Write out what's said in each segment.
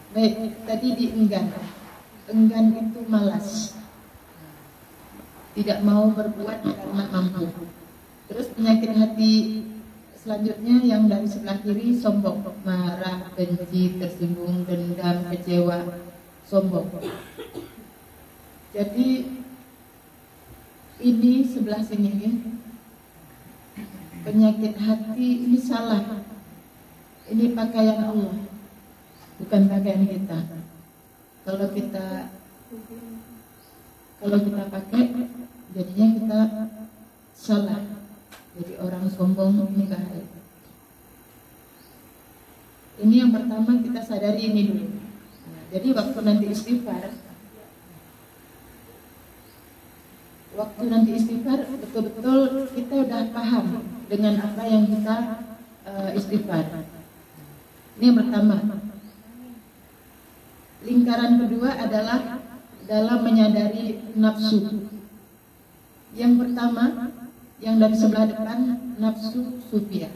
Baik, tadi dienggan. Enggan itu malas, tidak mau berbuat karena mampu. Terus penyakit hati selanjutnya yang dari sebelah kiri, sombong, marah, benci, tersinggung, dendam, kecewa, sombong. Jadi ini sebelah sini nih, penyakit hati ini salah. Ini pakaian Allah, bukan pakaian kita. Kalau kita pakai, jadinya kita salah. Jadi orang sombong ini bahaya. Ini yang pertama kita sadari ini dulu. Nah, jadi waktu nanti istighfar, betul-betul kita udah paham dengan apa yang kita istighfar. Ini yang pertama. Lingkaran kedua adalah dalam menyadari nafsu. Yang pertama, yang dari sebelah depan, nafsu sufiyah.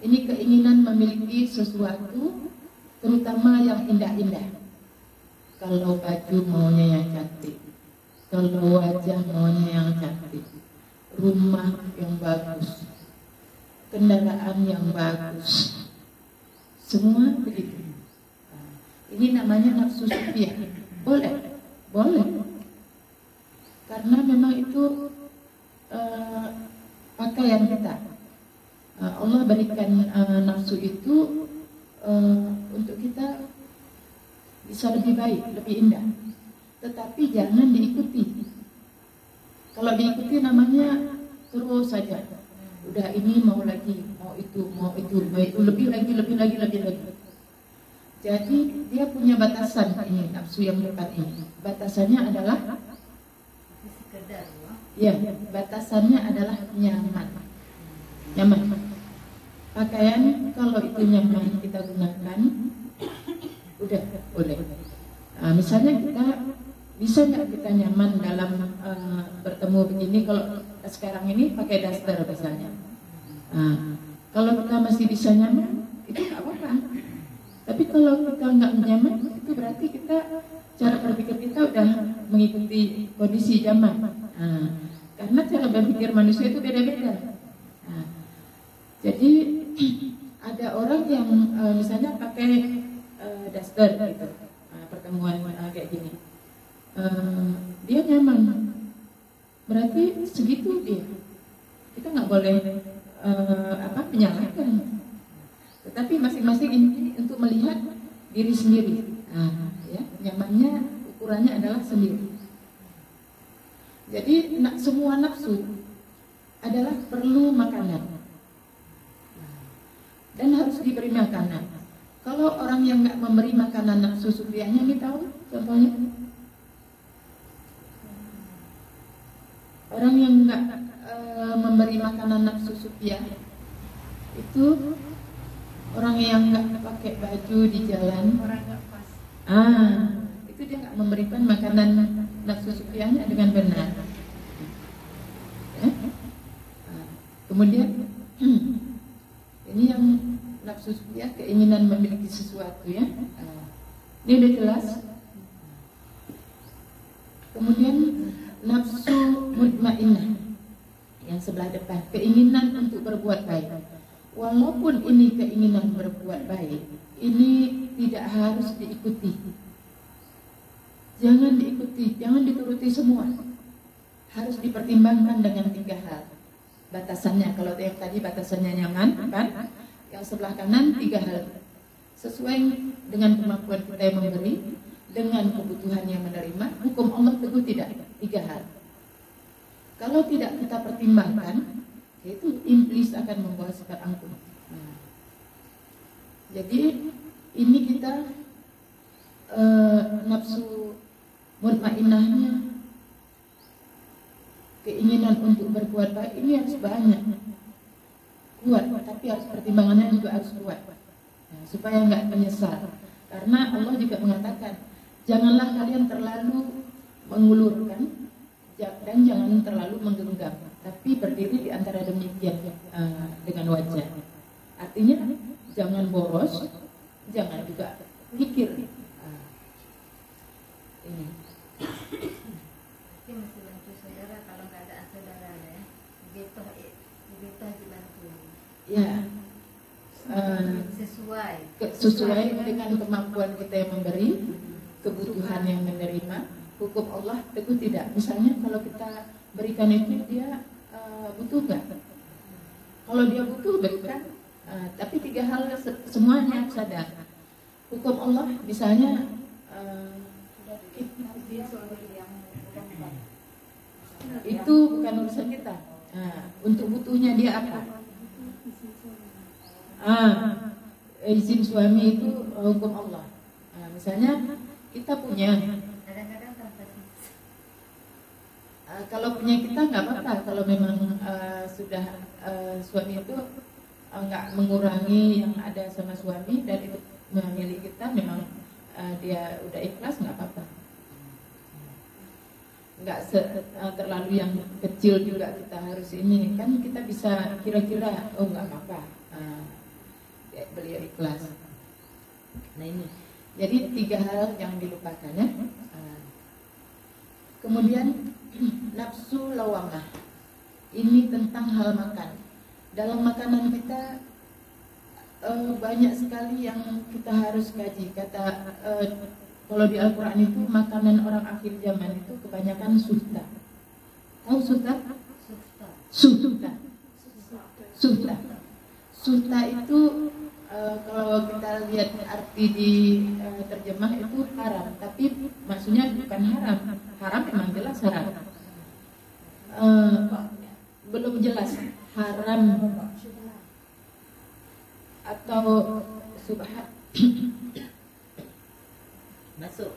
Ini keinginan memiliki sesuatu, terutama yang indah-indah. Kalau baju maunya yang cantik, kalau wajah maunya yang cantik, rumah yang bagus, kendaraan yang bagus, semua begitu. Ini namanya nafsu sufiyah. Boleh. Karena memang itu pakaian kita. Allah berikan nafsu itu untuk kita bisa lebih baik, lebih indah. Tetapi jangan diikuti. Kalau diikuti namanya terus saja. Udah ini mau lagi, mau itu, lebih lagi. Jadi dia punya batasan ini, nafsu yang depan ini. Batasannya adalah batasannya adalah nyaman. Pakaian kalau itu nyaman kita gunakan, udah boleh. Nah, misalnya bisa nggak kita nyaman dalam bertemu begini? Kalau sekarang ini pakai daster misalnya. Nah, kalau kita masih bisa nyaman, itu nggak apa-apa. Tapi kalau kita nggak nyaman, itu berarti cara berpikir kita udah mengikuti kondisi zaman. Nah, karena cara berpikir manusia itu beda-beda. Nah, jadi ada orang yang misalnya pakai daster gitu, pertemuan kayak gini, dia nyaman, berarti segitu dia. Kita nggak boleh menyalahkan. Tetapi masing-masing ini untuk melihat diri sendiri. Ya, nyamannya ukurannya adalah sendiri. Jadi semua nafsu adalah perlu makanan dan harus diberi makanan. Kalau orang yang nggak memberi makanan nafsu sufiyahnya, ini tahu contohnya? Orang yang nggak memberi makanan nafsu sufiyah itu orang yang nggak pakai baju di jalan, orang nggak pas. Itu dia nggak memberikan makanan nafsu sufiyahnya dengan benar. Kemudian ini yang nafsu sufiyah, keinginan memiliki sesuatu ya. Ini udah jelas. Kemudian nafsu mutmainnah yang sebelah depan, keinginan untuk berbuat baik. Walaupun ini keinginan berbuat baik, ini tidak harus diikuti. Jangan diikuti, jangan dituruti semua. Harus dipertimbangkan dengan 3 hal. Batasannya, kalau yang tadi batasannya nyaman, kan? Yang sebelah kanan 3 hal. Sesuai dengan kemampuan kita yang memberi, dengan kebutuhan yang menerima, hukum Allah teguh tidak. 3 hal. Kalau tidak kita pertimbangkan, itu iblis akan membawa sifat angkuh. Jadi ini kita nafsu mutmainnahnya, keinginan untuk berbuat baik ini harus banyak, kuat, tapi harus pertimbangannya juga harus kuat, supaya nggak menyesal. Karena Allah juga mengatakan, janganlah kalian terlalu mengulurkan dan jangan terlalu menggenggam, tapi berdiri di antara demikian dengan wajah. Artinya jangan boros, jangan juga pikir. sesuai dengan kemampuan kita yang memberi, kebutuhan yang menerima. Hukum Allah tentu tidak. Misalnya kalau kita berikan itu dia butuh nggak? Kalau dia butuh berikan, tapi tiga hal semuanya harus ada. Hukum Allah misalnya itu bukan urusan kita. Untuk butuhnya dia apa? Izin suami itu hukum Allah. Misalnya kita punya, kalau punya kita nggak apa-apa. Kalau memang sudah suami itu nggak mengurangi yang ada sama suami dan itu milik kita, memang dia udah ikhlas, nggak apa-apa. Nggak terlalu yang kecil juga kita harus ini, kan kita bisa kira-kira nggak apa-apa, beliau ikhlas. Nah ini jadi tiga hal yang dilupakan ya. Kemudian nafsu lawamah, ini tentang hal makan. Dalam makanan kita banyak sekali yang kita harus kaji. Kalau di Al-Quran itu makanan orang akhir zaman itu kebanyakan suhta. Tahu suhta? Suhta. Suhta itu kalau kita lihat arti di terjemah itu haram, tapi maksudnya bukan haram. Haram memang jelas haram. Belum jelas haram atau subhan. Masuk.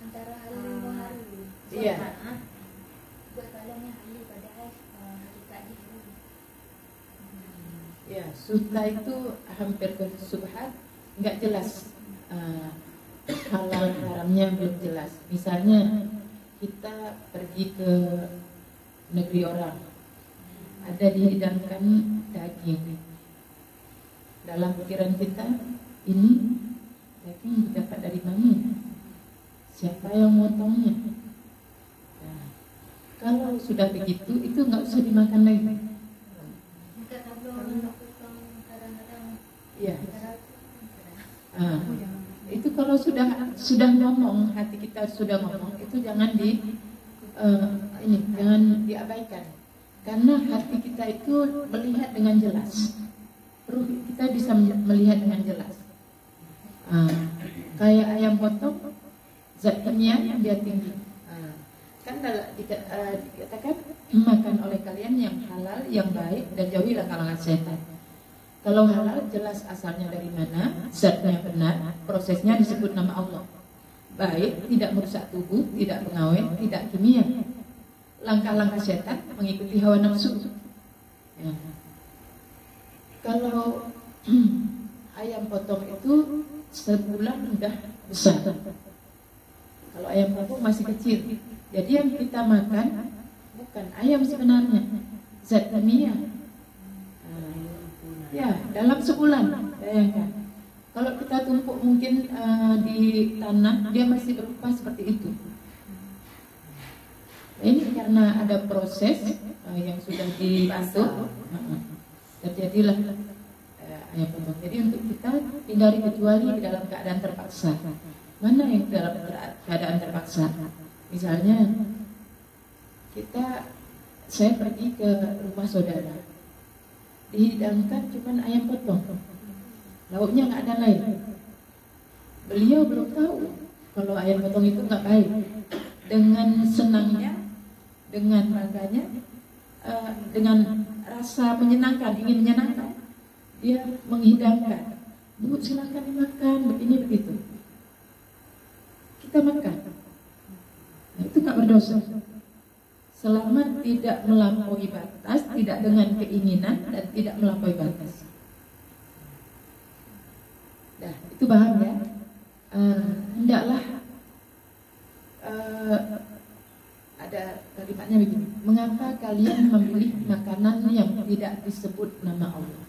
Antara halal dan haram. Iya. Ya, suhta itu hampir ke subhat, nggak jelas. Halal haramnya belum jelas. Misalnya kita pergi ke negeri orang, ada dihidangkan daging. Dalam pikiran kita, ini daging didapat dari mana? Siapa yang motongnya? Nah, kalau sudah begitu, itu nggak usah dimakan lagi. Iya. Itu kalau sudah ngomong, hati kita sudah ngomong, itu jangan jangan diabaikan. Karena hati kita itu melihat dengan jelas. Ruh kita bisa melihat dengan jelas. Kayak ayam potong, zat kimianya dia tinggi. Kan dikatakan makan oleh kalian yang halal, yang baik, dan jauhilah kalangan setan. Kalau halal jelas asalnya dari mana, zatnya benar, prosesnya disebut nama Allah. Baik, tidak merusak tubuh, tidak pengawet, tidak kimia. Langkah-langkah setan mengikuti hawa nafsu. Ya. Kalau ayam potong itu sebulan udah besar. Kalau ayam potong masih kecil. Jadi yang kita makan bukan ayam sebenarnya, zat kimia. Ya, dalam sebulan, bayangkan. Kalau kita tumpuk mungkin di tanah, dia masih berupa seperti itu. Ini karena ada proses yang sudah diatur, terjadilah ayam potong. Jadi untuk kita hindari kecuali di dalam keadaan terpaksa. Mana yang dalam keadaan terpaksa? Misalnya saya pergi ke rumah saudara, dihidangkan cuma ayam potong, lauknya nggak ada lain. Beliau belum tahu kalau ayam potong itu nggak baik. Dengan senangnya, dengan bangganya, dengan rasa menyenangkan, ingin menyenangkan, dia menghidangkan. Bu, silakan dimakan, begini begitu. Kita makan. Nah, itu nggak berdosa. Selama tidak melampaui batas, tidak dengan keinginan, dan tidak melampaui batas. Nah, itu paham ya? Hendaklah ada kalimatnya begini. Mengapa kalian memilih makanan yang tidak disebut nama Allah?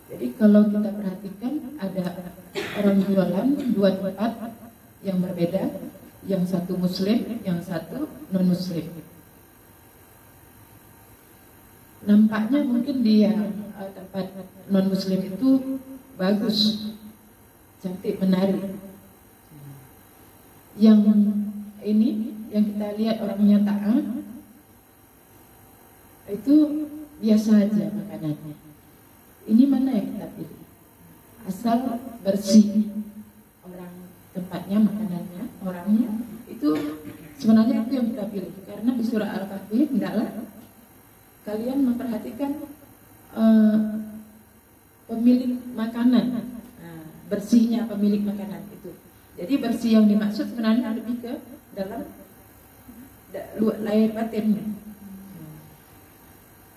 Jadi kalau kita perhatikan, ada orang jualan dua tempat yang berbeda. Yang satu muslim, yang satu non muslim. nampaknya mungkin di tempat non muslim itu bagus, cantik, menarik. Yang ini yang kita lihat orangnya taat itu biasa aja makanannya. Ini mana yang kita pilih? Asal bersih orang tempatnya, makanannya, orangnya, itu sebenarnya itu yang kita pilih. Karena di surah Al-Kahfi hendaklah kalian memperhatikan pemilik makanan, bersihnya pemilik makanan itu. Jadi bersih yang dimaksud sebenarnya lebih ke dalam lahir batinnya.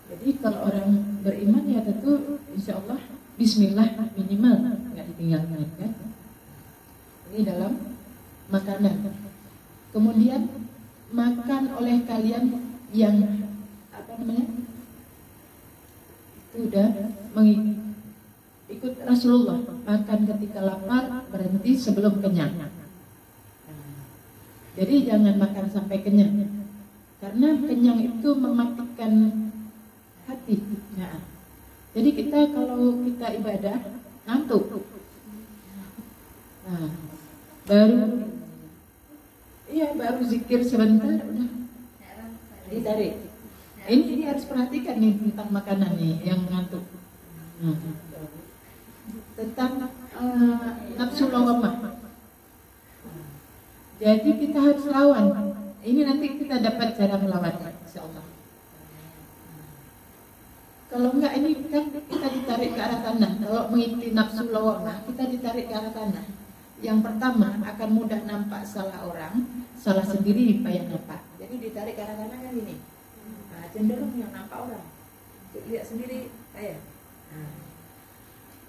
Jadi kalau orang beriman ya tentu insya Allah Bismillah minimal nggak ditinggalkan kan. Ini dalam makanan. Kemudian makan oleh kalian yang apa namanya itu udah ikut Rasulullah, makan ketika lapar, berhenti sebelum kenyang. Jadi jangan makan sampai kenyang, karena kenyang itu mematikan hati. Nah, jadi kita kalau kita ibadah ngantuk, nah, baru zikir sebentar udah ditarik. Ini harus perhatikan nih tentang makanan nih yang ngantuk. Tentang nafsu lawamah. Jadi kita harus lawan. Ini nanti kita dapat cara melawannya, insyaallah. Kalau enggak ini kan kita ditarik ke arah tanah. Kalau mengikuti nafsu lawamah, kita ditarik ke arah tanah. Yang pertama akan mudah nampak salah orang, salah sendiri payah nampak. Jadi ditarik ke arah tanah kan ini. Nah, cenderung yang nampak orang. Lihat sendiri kayak.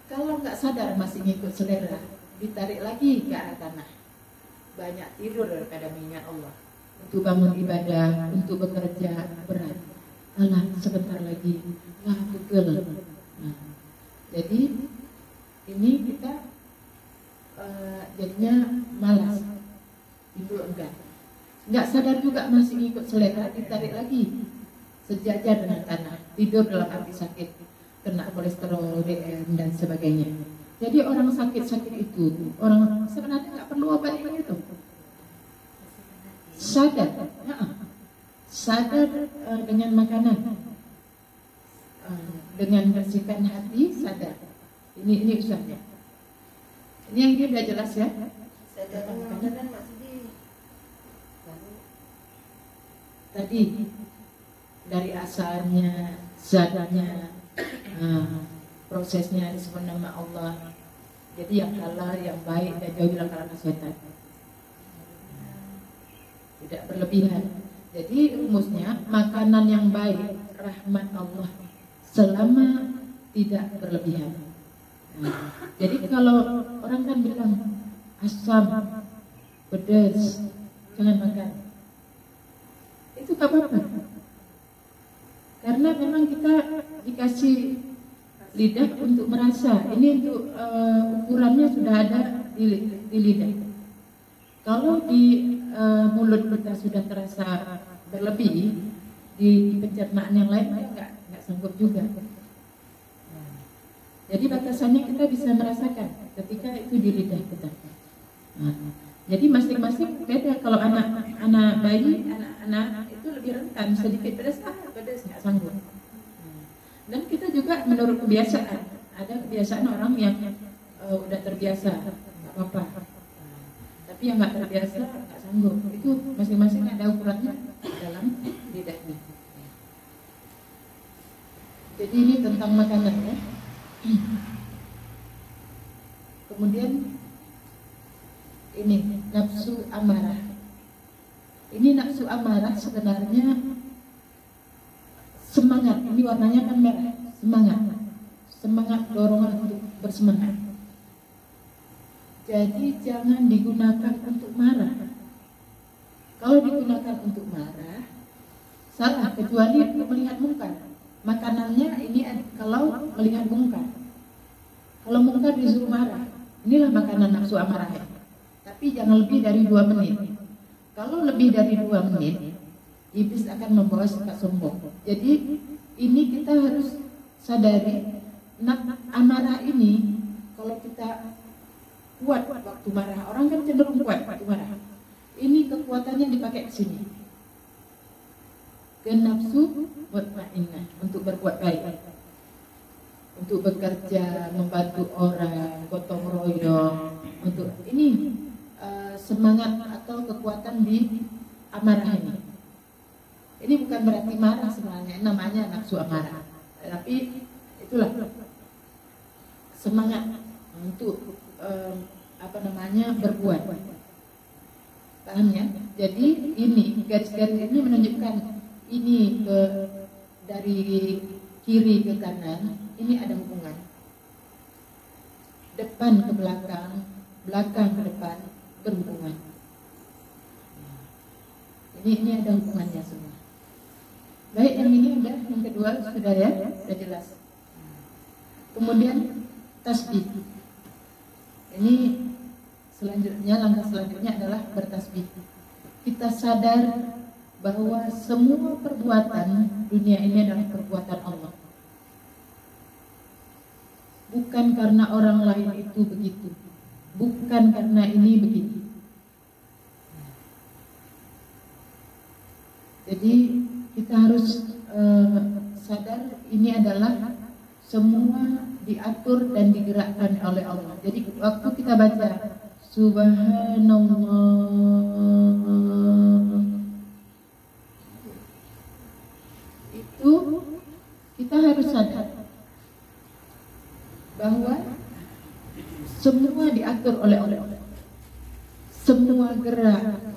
Kalau nggak sadar masih ngikut selera, ditarik lagi ke arah tanah. Banyak tidur daripada mengingat Allah. Untuk bangun ibadah, untuk bekerja berat. Alah sebentar lagi, pegel. Nah, jadi ini kita jadinya malas, tidur enggak sadar juga masih ngikut selera, ditarik lagi sejajar dengan tanah. Tidur dalam arti sakit, kena kolesterol, DM dan sebagainya. Jadi orang sakit-sakit itu, orang sebenarnya nggak perlu obat itu. Sadar dengan makanan, dengan bersihkan hati, sadar. Ini usahanya. Ini yang dia udah jelas ya. Sadar dengan makanan maksudnya tadi dari asalnya, zadatnya, prosesnya disebut nama Allah. Jadi yang halal, yang baik dan jauhilah larangan setan. Tidak berlebihan. Jadi rumusnya makanan yang baik, rahmat Allah selama tidak berlebihan. Jadi kalau orang kan bilang asam, pedas, jangan makan. Itu gak apa-apa. Karena memang kita dikasih lidah untuk merasa. Ini untuk ukurannya sudah ada di lidah. Kalau di mulut kita sudah terasa berlebih, di pencernaan yang lain nggak sanggup juga. Jadi batasannya kita bisa merasakan ketika itu di lidah kita. Jadi masing-masing beda. Kalau anak bayi, anak-anak itu lebih rentan, sedikit pedas nggak sanggup. Dan kita juga menurut kebiasaan, ada kebiasaan orang yang udah terbiasa, nggak apa-apa. Tapi yang nggak terbiasa nggak sanggup. Itu masing-masing ada ukurannya dalam lidahnya. Jadi ini tentang makanan ya. Kemudian ini nafsu amarah. Ini nafsu amarah sebenarnya semangat. Ini warnanya kan merah. Semangat dorongan untuk bersemangat. Jadi jangan digunakan untuk marah. Kalau digunakan untuk marah, salah, kecuali untuk melihat mungkar. Makanannya ini kalau melihat mungkar. Kalau mungkar disuruh marah, inilah makanan nafsu amarah. Tapi jangan lebih dari 2 menit. Kalau lebih dari 2 menit, iblis akan membawa sifat sombong. Jadi ini kita harus sadari, amarah ini kalau kita kuat waktu marah, orang kan cenderung kuat waktu marah. Ini kekuatannya dipakai ke sini, ke nafsu mutmainnah, untuk berbuat baik, untuk bekerja, membantu orang, gotong royong, untuk ini semangat atau kekuatan di amarah ini. Ini bukan berarti marah sebenarnya, namanya nafsu amarah, tapi itulah semangat untuk berbuat. Paham ya? Jadi ini garis-garis ini menunjukkan ini dari kiri ke kanan, ini ada hubungan. Depan ke belakang, belakang ke depan berhubungan. Ini ada hubungannya semua. Baik, yang ini udah, yang kedua sudah ya, sudah jelas. Kemudian tasbih. Ini selanjutnya, langkah selanjutnya adalah bertasbih. Kita sadar bahwa semua perbuatan dunia ini adalah perbuatan Allah. Bukan karena orang lain itu begitu, bukan karena ini begitu. Jadi kita harus sadar ini adalah semua diatur dan digerakkan oleh Allah. Jadi waktu kita baca Subhanallah, itu kita harus sadar bahwa semua diatur oleh Allah. Semua gerak,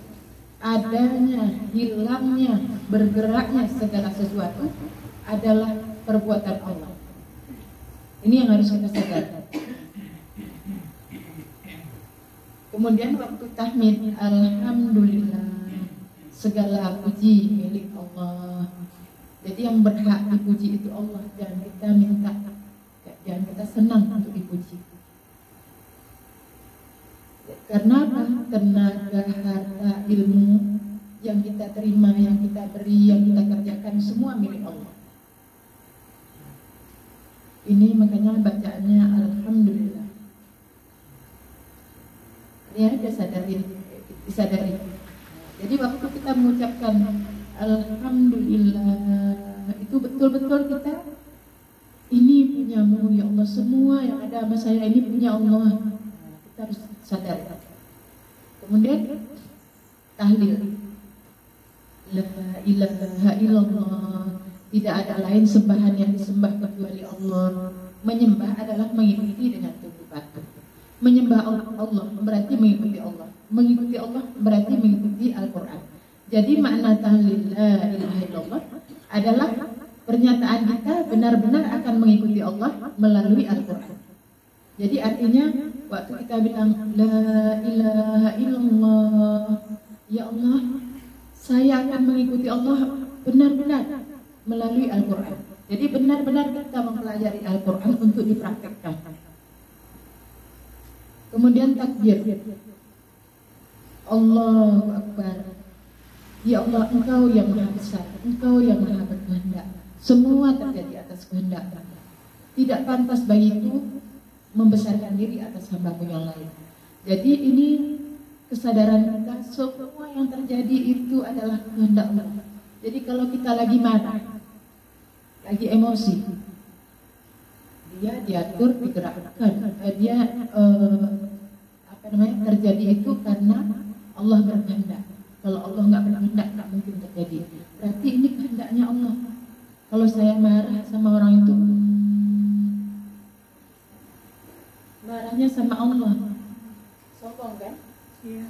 adanya, hilangnya, bergeraknya segala sesuatu adalah perbuatan Allah. Ini yang harus kita sadar. Kemudian waktu tahmid, alhamdulillah, segala puji milik Allah. Jadi yang berhak dipuji itu Allah, jangan kita minta, jangan kita senang untuk dipuji. Karena apa? Tenaga, harta, ilmu yang kita terima, yang kita beri, yang kita kerjakan, semua milik Allah. Ini makanya bacaannya alhamdulillah. Ya, disadari. Jadi waktu kita mengucapkan alhamdulillah, itu betul-betul kita ini punyamu ya Allah, semua yang ada sama saya ini punya Allah. Kita harus sadar. Kemudian tahlil, la ilaha illallah, tidak ada lain sembahan yang disembah kecuali Allah. Menyembah adalah mengikuti dengan tunduk patuh. Menyembah Allah berarti mengikuti Allah. Mengikuti Allah berarti mengikuti Al-Quran. Jadi makna tahlil la ilaha illallah adalah pernyataan kita benar-benar akan mengikuti Allah melalui Al-Quran. Jadi artinya waktu kita bilang la ilaha illallah, ya Allah, saya akan mengikuti Allah benar-benar melalui Al-Quran. Jadi benar-benar kita mempelajari Al-Quran untuk dipraktekkan. Kemudian takbir, Allahu Akbar. Ya Allah, Engkau yang maha besar, Engkau yang maha berkehendak. Semua terjadi atas kehendak. Tidak pantas bagiku membesarkan diri atas hamba-Mu yang lain. Jadi ini kesadaran kita, semua yang terjadi itu adalah kehendak Allah. Jadi kalau kita lagi marah, lagi emosi, dia diatur, digerakkan, dia terjadi itu karena Allah berkehendak. Kalau Allah nggak berkehendak, nggak mungkin terjadi. Berarti ini kehendaknya Allah. Kalau saya marah sama orang itu, marahnya sama Allah, sombong kan? Iya.